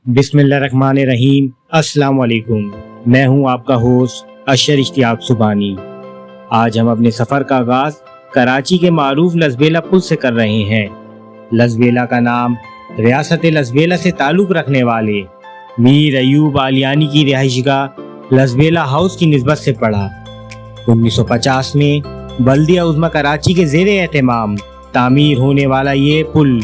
बिस्मिल्लाहिर्रहमानिर्रहीम। अस्सलाम वालेकुम। मैं हूं आपका होस्ट अशर इश्तियाक सुबानी। आज हम अपने सफ़र का आगाज़ कराची के मारूफ लसबेला पुल से कर रहे हैं। लसबेला का नाम रियासत लसबेला से ताल्लुक़ रखने वाले मीर अयूब आलियानी की रिहाइशगाह लसबेला हाउस की निस्बत से पड़ा। 1950 में बल्दिया उज़्मा कराची के ज़ेरे एहतमाम तामीर होने वाला ये पुल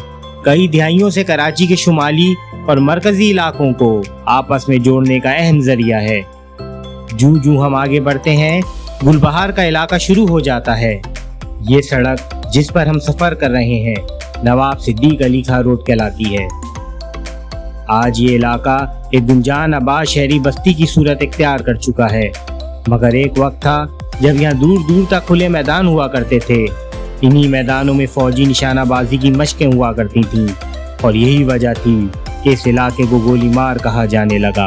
कई दहाइयों से कराची के शुमाली और मरकजी इलाकों को आपस में जोड़ने का अहम जरिया है। जूं जूं हम आगे बढ़ते हैं, गुलबहार का इलाका शुरू हो जाता है। ये सड़क जिस पर हम सफ़र कर रहे हैं नवाब सिद्दीक अली खां रोड कहलाती है। आज ये इलाका एक गुंजान आबाद शहरी बस्ती की सूरत इख्तियार कर चुका है, मगर एक वक्त था जब यहाँ दूर दूर तक खुले मैदान हुआ करते थे। इन्हीं मैदानों में फौजी निशानाबाजी की मशकें हुआ करती थीं और यही वजह थी कि इस इलाके को गोली मार कहा जाने लगा।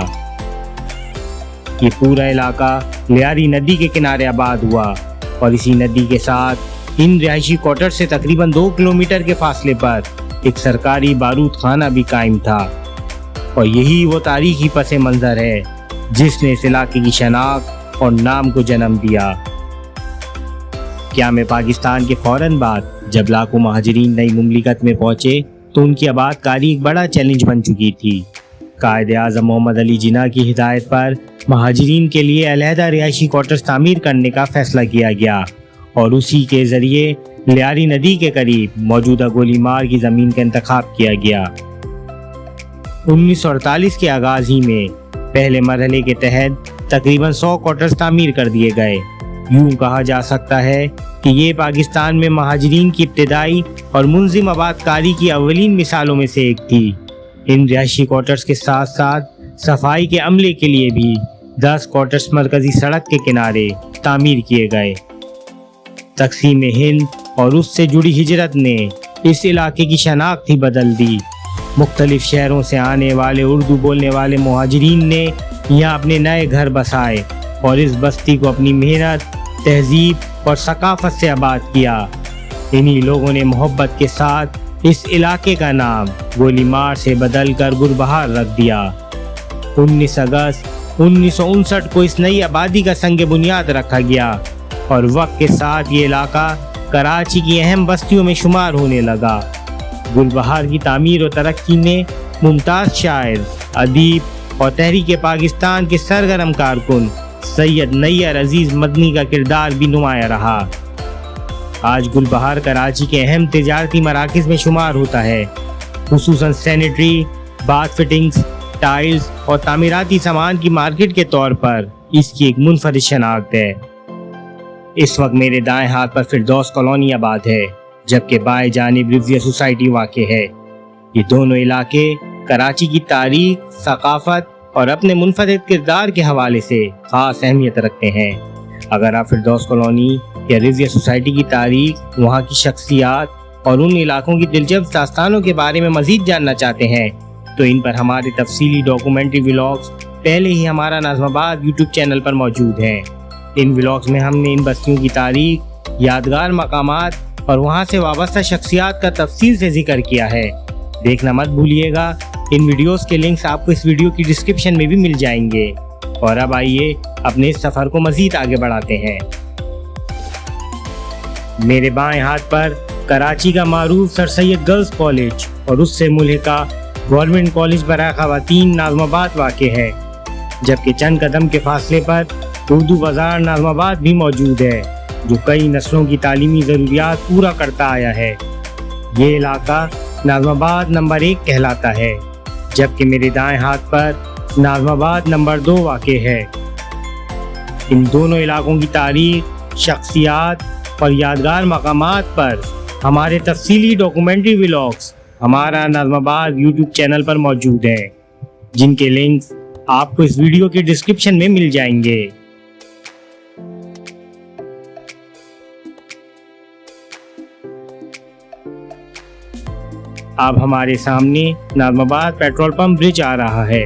ये पूरा इलाका लियारी नदी के किनारे आबाद हुआ और इसी नदी के साथ इन रिहायशी क्वार्टर से तकरीबन 2 किलोमीटर के फासले पर एक सरकारी बारूद खाना भी कायम था। और यही वो तारीखी पस मंज़र है जिसने इस इलाके की शनाख्त और नाम को जन्म दिया। क्या में पाकिस्तान के फ़ौरन बाद जब लाखों महाजरीन नई मुमलिकत में पहुँचे तो उनकी आबादकारी एक बड़ा चैलेंज बन चुकी थी। कायदे आज़म मोहम्मद अली जिन्ना की हिदायत पर महाजरीन के लिए अलहदा रिहायशी क्वार्टर्स तामीर करने का फैसला किया गया और उसी के ज़रिए लियारी नदी के करीब मौजूदा गोलीमार की ज़मीन का इंतखाब किया गया। 1948 के आगाज़ ही में पहले मरहले के तहत तकरीबन 100 क्वार्टर्स तामीर कर दिए गए। यूं कहा जा सकता है कि ये पाकिस्तान में महाजरीन की इब्तिदाई और मुंजिम आबादकारी की अवलीन मिसालों में से एक थी। इन रिहायशी क्वार्टर्स के साथ साथ सफाई के अमले के लिए भी 10 क्वार्टर्स मरकजी सड़क के किनारे तामीर किए गए। तकसीम हिंद और उससे जुड़ी हिजरत ने इस इलाके की शनाख्त ही बदल दी। मुख्तलिफ शहरों से आने वाले उर्दू बोलने वाले मुहाजिरीन ने यहाँ अपने नए घर बसाए और इस बस्ती को अपनी मेहनत, तहजीब और सकाफत से आबाद किया। इन्हीं लोगों ने मोहब्बत के साथ इस इलाके का नाम गोलीमार से बदलकर गुलबहार रख दिया। 19 अगस्त 1959 को इस नई आबादी का संग बुनियाद रखा गया और वक्त के साथ ये इलाका कराची की अहम बस्तियों में शुमार होने लगा। गुलबहार की तामीर और तरक्की ने मुमताज़ शायर, अदीब और तहरीक पाकिस्तान के सरगर्म कारकुन सैयद नैयर अजीज़ मदनी का किरदार भी नुमाया रहा। आज गुलबहार कराची के अहम तिजारती मराकज़ में शुमार होता है, खुसूसन सैनिटरी, बाथ फिटिंग्स, टाइल्स और तामीराती सामान की मार्केट के तौर पर इसकी एक मुनफरिद शनाख्त है। इस वक्त मेरे दाएं हाथ पर फिरदौस कॉलोनी आबाद है, जबकि बाएं जानिब रिजविया सोसाइटी वाक़ है। ये दोनों इलाके कराची की तारीख, सकाफत और अपने मुनफरिद किरदार के हवाले से ख़ास अहमियत रखते हैं। अगर आप फिरदौस कॉलोनी या रिजविया सोसाइटी की तारीख, वहाँ की शख्सियात और उन इलाकों की दिलचस्प दास्तानों के बारे में मज़ीद जानना चाहते हैं तो इन पर हमारे तफसीली डॉक्यूमेंट्री व्लॉग्स पहले ही हमारा नाज़माबाद यूट्यूब चैनल पर मौजूद हैं। इन व्लॉग्स में हमने इन बस्तियों की तारीख, यादगार मकामात और वहाँ से वाबस्ता शख्सियात का तफसील से जिक्र किया है। देखना मत भूलिएगा। इन वीडियोस के लिंक्स आपको इस वीडियो की डिस्क्रिप्शन में भी मिल जाएंगे। और अब आइए अपने इस सफ़र को मज़ीद आगे बढ़ाते हैं। मेरे बाएं हाथ पर कराची का मारूफ सर सैयद गर्ल्स कॉलेज और उससे मुल्हिका गवर्नमेंट कॉलेज बराए ख़वातीन नाज़माबाद वाक़े है, जबकि चंद कदम के फासले पर उर्दू बाज़ार नाज़माबाद भी मौजूद है जो कई नस्लों की तालीमी ज़रूरियात पूरा करता आया है। ये इलाका नाज़माबाद नंबर 1 कहलाता है, जबकि मेरे दाएं हाथ पर नाज़माबाद नंबर 2 वाक़े है। इन दोनों इलाकों की तारीख, शख्सियात और यादगार मकामात पर हमारे तफसीली डॉक्यूमेंट्री व्लॉग्स हमारा नाज़माबाद यूट्यूब चैनल पर मौजूद हैं, जिनके लिंक्स आपको इस वीडियो के डिस्क्रिप्शन में मिल जाएंगे। अब हमारे सामने नाज़माबाद पेट्रोल पंप ब्रिज आ रहा है।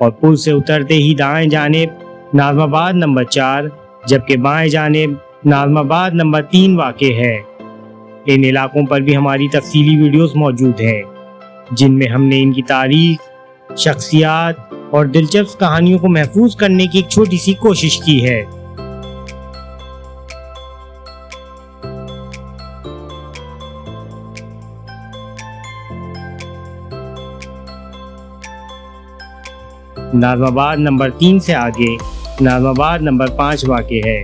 اور پل سے اترتے ہی دائیں جانب ناظم آباد نمبر 4 جبکہ بائیں جانب ناظم آباد نمبر 3 واقع ہے۔ ان علاقوں پر بھی ہماری تفصیلی ویڈیوز موجود ہیں جن میں ہم نے ان کی تاریخ، شخصیات اور دلچسپ کہانیوں کو محفوظ کرنے کی ایک چھوٹی سی کوشش کی ہے۔ ناظم آباد نمبر 3 سے آگے ناظم آباد نمبر 5 واقع ہے۔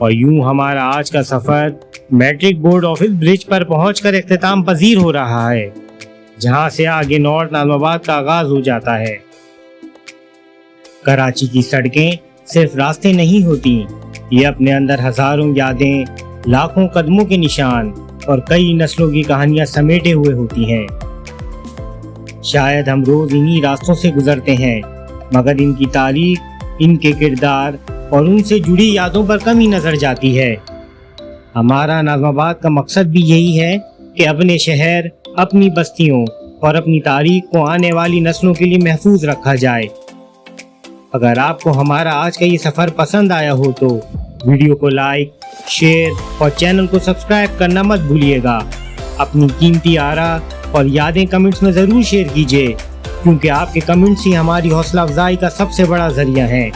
اور یوں ہمارا آج کا سفر میٹرک بورڈ آفس برج پر پہنچ کر اختتام پذیر ہو رہا ہے، جہاں سے آگے نارتھ ناظم آباد کا آغاز ہو جاتا ہے۔ کراچی کی سڑکیں صرف راستے نہیں ہوتی، یہ اپنے اندر ہزاروں یادیں، لاکھوں قدموں کے نشان اور کئی نسلوں کی کہانیاں سمیٹے ہوئے ہوتی ہیں۔ شاید ہم روز انہی راستوں سے گزرتے ہیں، مگر ان کی تاریخ، ان کے کردار اور ان سے جڑی یادوں پر کم ہی نظر جاتی ہے۔ ہمارا ناظم آباد کا مقصد بھی یہی ہے کہ اپنے شہر، اپنی بستیوں اور اپنی تاریخ کو آنے والی نسلوں کے لیے محفوظ رکھا جائے۔ اگر آپ کو ہمارا آج کا یہ سفر پسند آیا ہو تو ویڈیو کو لائک، شیئر اور چینل کو سبسکرائب کرنا مت بھولیے گا۔ اپنی قیمتی آراء اور یادیں کمنٹس میں ضرور شیئر کیجیے، کیونکہ آپ کے کمنٹس ہی ہماری حوصلہ افزائی کا سب سے بڑا ذریعہ ہیں۔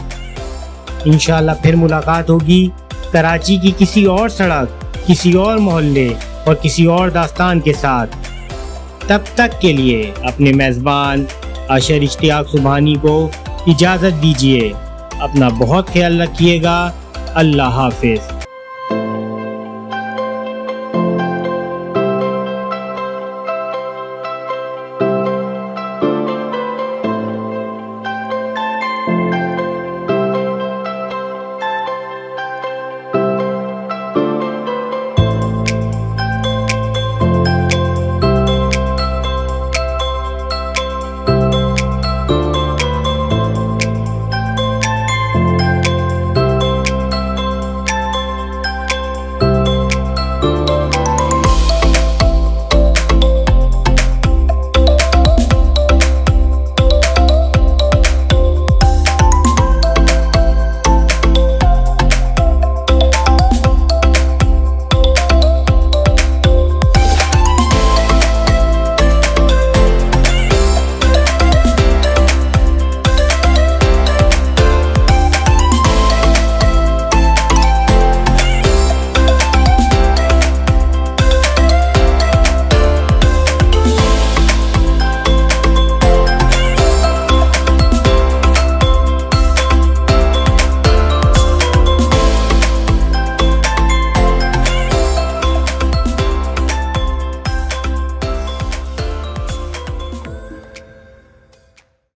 انشاءاللہ پھر ملاقات ہوگی کراچی کی کسی اور سڑک، کسی اور محلے اور کسی اور داستان کے ساتھ۔ تب تک کے لیے اپنے میزبان اشر اشتیاق سبحانی کو اجازت دیجیے۔ اپنا بہت خیال رکھیے گا۔ اللہ حافظ۔